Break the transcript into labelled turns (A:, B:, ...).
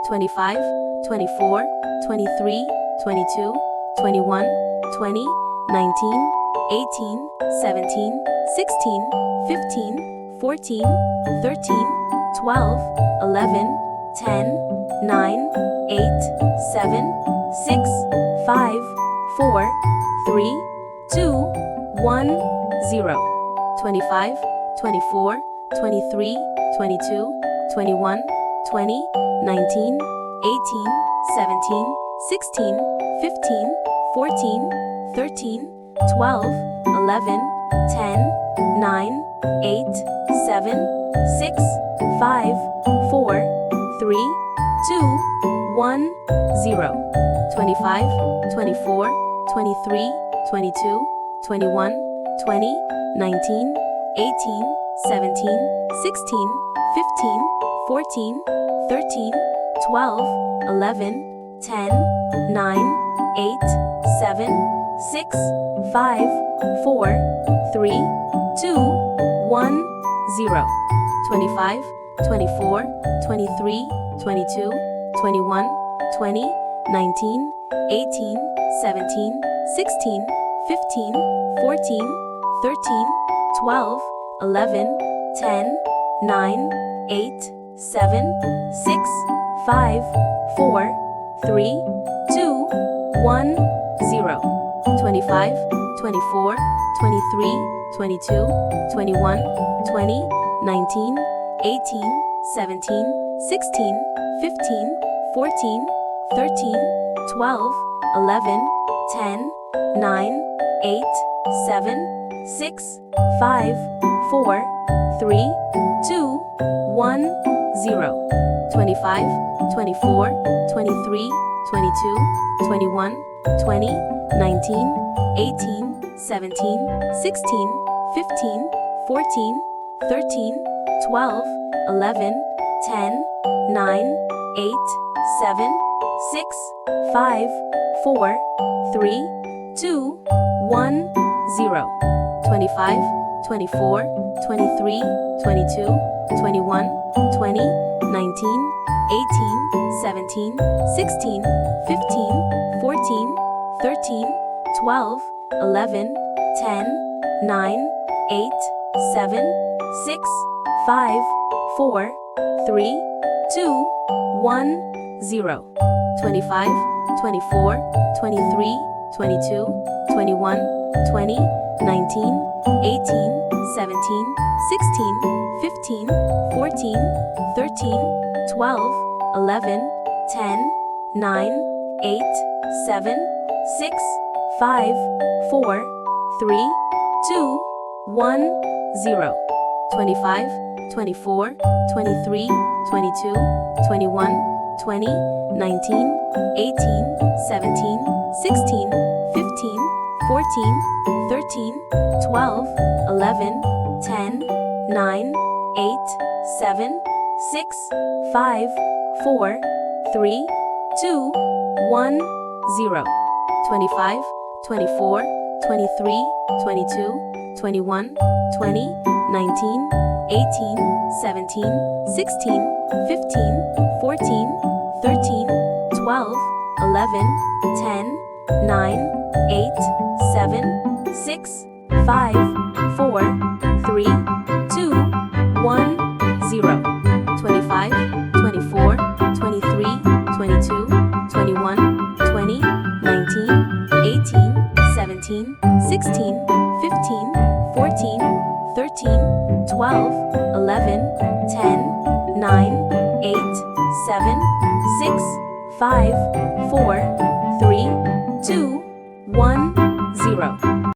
A: 25, 24, 23, 22, 21, 20, 19, 18, 17, 16, 15, 14, 13, 12, 11, 10, 9, 8, 7, 6, 5, 4, 3, 2, 1, 0. 25, 24, 23, 22, 21, 20, 19, 18, 17, 16, 15, 14, 13, 12, 11, 10, 9, 8, 7, 6, 5, 4, 3, 2, 1, 0. 25, 24, 23, 22, 21, 20, 19, 18, 17, 16, 15, 14, 13, 12, 11, 10, 9, 8, 7, 6, 5, 4, 3, 2, 1, 0. 25, 24, 23, 22, 21, 20, 19, 18, 17, 16, 15, 14, 13, 12, 11, 10, 9, 8, 7, 6, 5, 4, 3, 2, 1, 0. 25, 24, 23, 22, 21, 20, 19, 18, 17, 16, 15, 14, 13, 12, 11, 10, 9, 8, 7, 6, 5, 4, 3, 2, 1, 0. 25, 24, 23, 22, 21, 20, 19, 18, 17, 16, 15, 14, 13, 12, 11, 10, 9, 8, 7, 6, 5, 4, 3, 2, 1, 0. 25, 24, 23, 22, 21, 20, 19, 18, 17, 16, 15, 14, 13, 12, 11, 10, 9, 8, 7, 6, 5, 4, 3, 2, 1, 0. 25, 24, 23, 22, 21, 20, 19, 18, 17, 16, 15, 14, 13, 12, 11, 10, 9, 8, 7, 6, 5, 4, 3, 2, 1, 0. 25, 24, 23, 22, 21, 20, 19, 18, 17, 16, 15, 14, 13, 12, 11, 10, 9, 8, 7, 6, 5, 4, 3, 2, 1, 0. 25, 24, 23, 22, 21, 20, 19, 18, 17, 16, 15, 14, 13, 12, 11, 10, 9, 8, 7, 6, 5, 4, 3, 2, 1, 0. 25, 24, 23, 22, 21, 20, 19, 18, 17, 16, 15, 14, 13, 12, 11, 10, 9, 8, 7, 6, 5, 4, 3, 2, 1, 0.